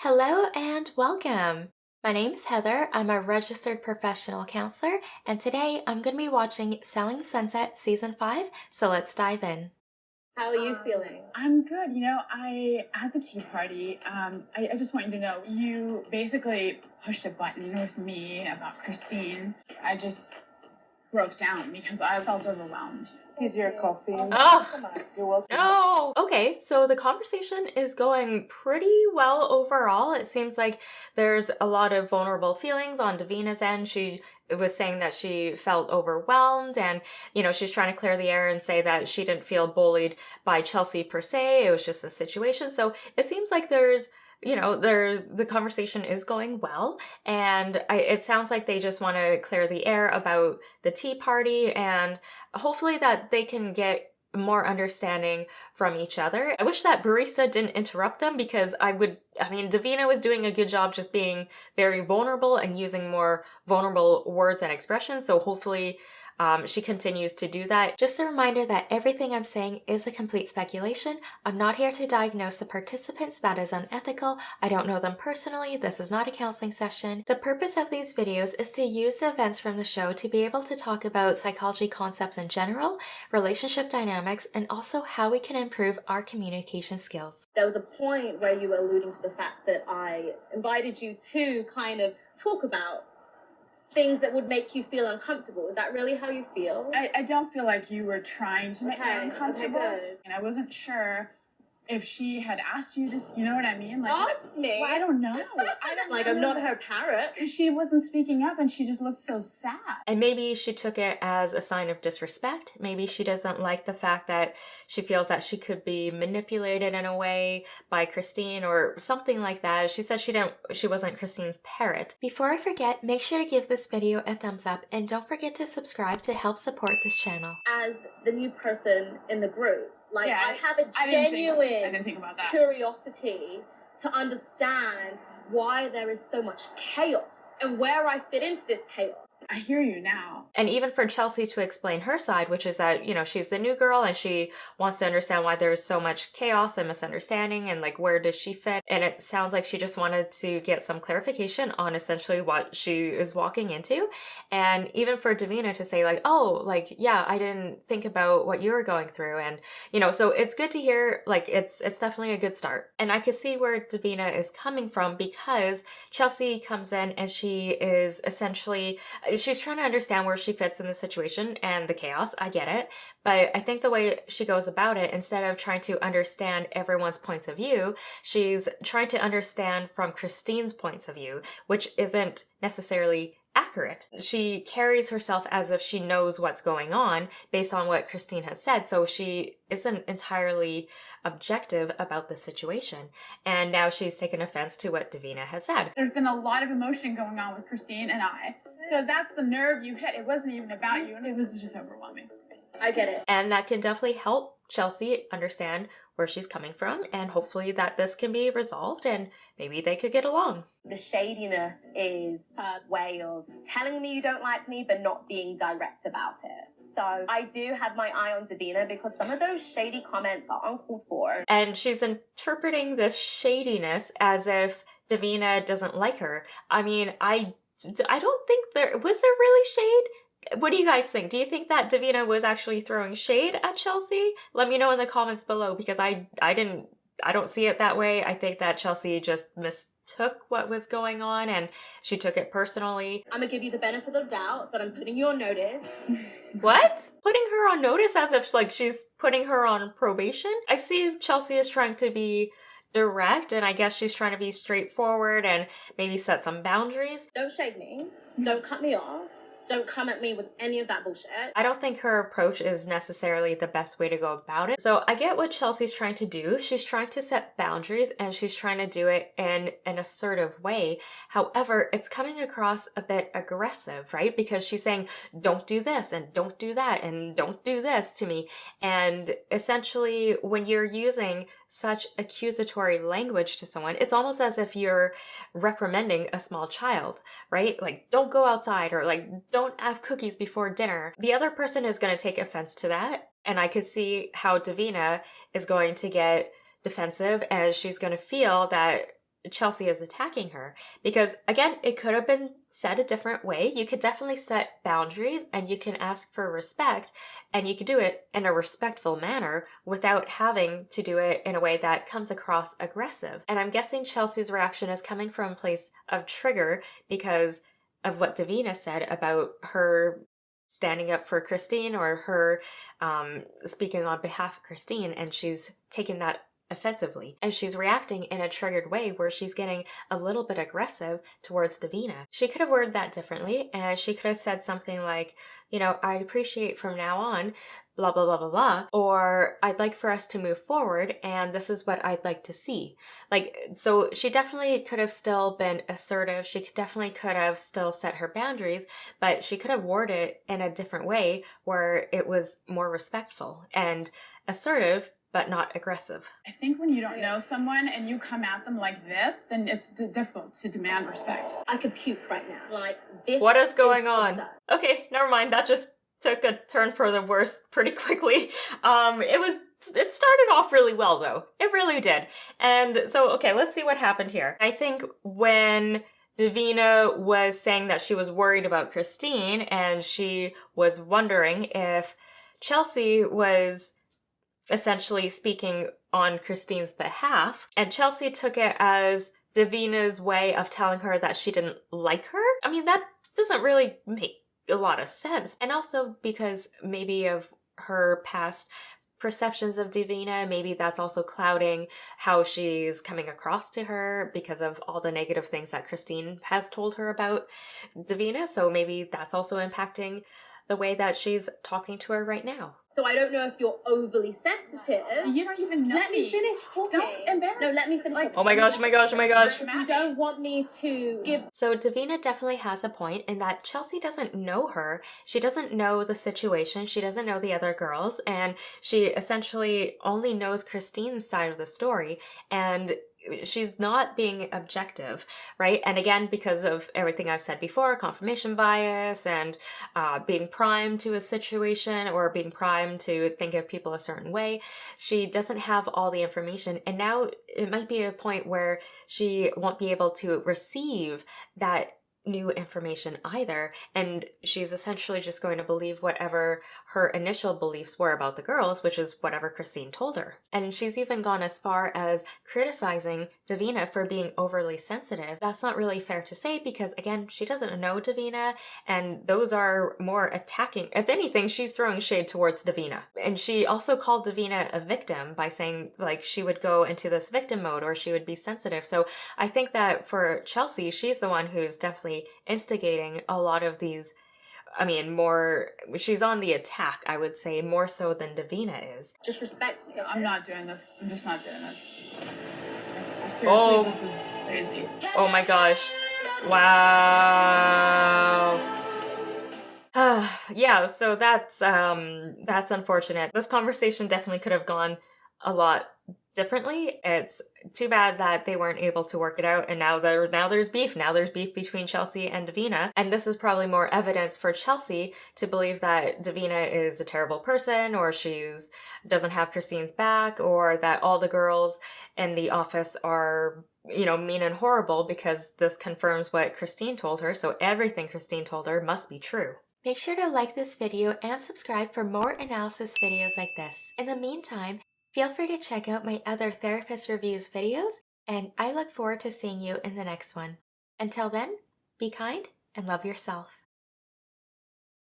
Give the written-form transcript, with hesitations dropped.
Hello and welcome. My name is Heather. I'm a registered professional counselor, and today I'm going to be watching Selling Sunset Season 5, so let's dive in. How are you feeling? I'm good. I at the tea party, I just want you to know, you basically pushed a button with me about Christine. I just broke down because I felt overwhelmed. Here's your coffee. Oh, You're welcome. no! Okay, so the conversation is going pretty well overall. It seems like there's a lot of vulnerable feelings on Davina's end. She was saying that she felt overwhelmed and, she's trying to clear the air and say that she didn't feel bullied by Chelsea per se. It was just a situation. So it seems like there's the conversation is going well, and it sounds like they just want to clear the air about the tea party, and hopefully that they can get more understanding from each other. I wish that barista didn't interrupt them because Davina was doing a good job just being very vulnerable and using more vulnerable words and expressions, so hopefully she continues to do that. Just a reminder that everything I'm saying is a complete speculation. I'm not here to diagnose the participants. That is unethical. I don't know them personally. This is not a counseling session. The purpose of these videos is to use the events from the show to be able to talk about psychology concepts in general, relationship dynamics, and also how we can improve our communication skills. There was a point where you were alluding to the fact that I invited you to kind of talk about things that would make you feel uncomfortable. Is that really how you feel? I don't feel like you were trying to make me uncomfortable. Okay, good. And I wasn't sure if she had asked you this, you know what I mean? Asked me? Well, I don't know. I'm not her parrot. She wasn't speaking up and she just looked so sad. And maybe she took it as a sign of disrespect. Maybe she doesn't like the fact that she feels that she could be manipulated in a way by Christine or something like that. She said she wasn't Christine's parrot. Before I forget, make sure to give this video a thumbs up and don't forget to subscribe to help support this channel. As the new person in the group, I have a I didn't think about that. curiosity to understand why there is so much chaos and where I fit into this chaos. I hear you now. And even for Chelsea to explain her side, which is that, she's the new girl and she wants to understand why there's so much chaos and misunderstanding and where does she fit? And it sounds like she just wanted to get some clarification on essentially what she is walking into. And even for Davina to say I didn't think about what you were going through. And, so it's good to hear, it's definitely a good start. And I could see where Davina is coming from because Chelsea comes in and she is essentially, she's trying to understand where she fits in the situation and the chaos. I get it. But I think the way she goes about it, instead of trying to understand everyone's points of view, she's trying to understand from Christine's points of view, which isn't necessarily accurate. She carries herself as if she knows what's going on based on what Christine has said, so she isn't entirely objective about the situation. And now she's taken offense to what Davina has said. There's been a lot of emotion going on with Christine and I. So that's the nerve you hit. It wasn't even about you. It was just overwhelming. I get it. And that can definitely help Chelsea understand where she's coming from, and hopefully that this can be resolved and maybe they could get along. The shadiness is her way of telling me you don't like me but not being direct about it. So I do have my eye on Davina because some of those shady comments are uncalled for. And she's interpreting this shadiness as if Davina doesn't like her. I don't think was there really shade? What do you guys think? Do you think that Davina was actually throwing shade at Chelsea? Let me know in the comments below because I don't see it that way. I think that Chelsea just mistook what was going on and she took it personally. I'm gonna give you the benefit of the doubt, but I'm putting you on notice. What? Putting her on notice as if she's putting her on probation? I see Chelsea is trying to be direct, and I guess she's trying to be straightforward and maybe set some boundaries. Don't shade me. Don't cut me off. Don't come at me with any of that bullshit. I don't think her approach is necessarily the best way to go about it. So I get what Chelsea's trying to do. She's trying to set boundaries and she's trying to do it in an assertive way. However, it's coming across a bit aggressive, right? Because she's saying, don't do this and don't do that and don't do this to me. And essentially, when you're using such accusatory language to someone, it's almost as if you're reprimanding a small child, right? Don't go outside, or don't have cookies before dinner. The other person is going to take offense to that. And I could see how Davina is going to get defensive, as she's going to feel that Chelsea is attacking her, because again, it could have been said a different way. You could definitely set boundaries and you can ask for respect, and you could do it in a respectful manner without having to do it in a way that comes across aggressive. And I'm guessing Chelsea's reaction is coming from a place of trigger because of what Davina said about her standing up for Christine, or her speaking on behalf of Christine, and she's taken that offensively, and she's reacting in a triggered way where she's getting a little bit aggressive towards Davina. She could have worded that differently, and she could have said something like, you know, I'd appreciate from now on blah blah blah blah blah, or I'd like for us to move forward and this is what I'd like to see. Like, so she definitely could have still been assertive, she definitely could have still set her boundaries, but she could have worded it in a different way where it was more respectful and assertive, but not aggressive. I think when you don't know someone and you come at them like this, then it's difficult to demand respect. I could puke right now. Like, this. What is going on? absurd. Okay, never mind. That just took a turn for the worse pretty quickly. It started off really well though. It really did. And so, okay, let's see what happened here. I think when Davina was saying that she was worried about Christine and she was wondering if Chelsea was essentially speaking on Christine's behalf, and Chelsea took it as Davina's way of telling her that she didn't like her. I mean, that doesn't really make a lot of sense. And also because maybe of her past perceptions of Davina, maybe that's also clouding how she's coming across to her because of all the negative things that Christine has told her about Davina. So maybe that's also impacting the way that she's talking to her right now. So I don't know if you're overly sensitive. You don't even know Let me finish talking. Don't embarrass No, let me finish talking. Oh my gosh, oh my gosh, oh my gosh. You don't want me to give... So Davina definitely has a point in that Chelsea doesn't know her. She doesn't know the situation. She doesn't know the other girls. And she essentially only knows Christine's side of the story. And she's not being objective, right? And again, because of everything I've said before, confirmation bias and being primed to a situation or being primed to think of people a certain way, she doesn't have all the information. And now it might be a point where she won't be able to receive that new information either, and she's essentially just going to believe whatever her initial beliefs were about the girls, which is whatever Christine told her. And she's even gone as far as criticizing Davina for being overly sensitive. That's not really fair to say because, again, she doesn't know Davina, and those are more attacking. If anything, she's throwing shade towards Davina. And she also called Davina a victim by saying, like, she would go into this victim mode or she would be sensitive. So I think that for Chelsea, she's the one who's definitely instigating a lot of these. I mean, she's on the attack, I would say, more so than Davina is. Just respect me. I'm not doing this. I'm just not doing this. Seriously, Oh. This is crazy. Oh my gosh. Wow. Yeah, so that's unfortunate. This conversation definitely could have gone a lot differently. It's too bad that they weren't able to work it out, and now there's beef. Now there's beef between Chelsea and Davina, and this is probably more evidence for Chelsea to believe that Davina is a terrible person, or doesn't have Christine's back, or that all the girls in the office are, you know, mean and horrible, because this confirms what Christine told her, so everything Christine told her must be true. Make sure to like this video and subscribe for more analysis videos like this. In the meantime, feel free to check out my other therapist reviews videos, and I look forward to seeing you in the next one. Until then, be kind and love yourself.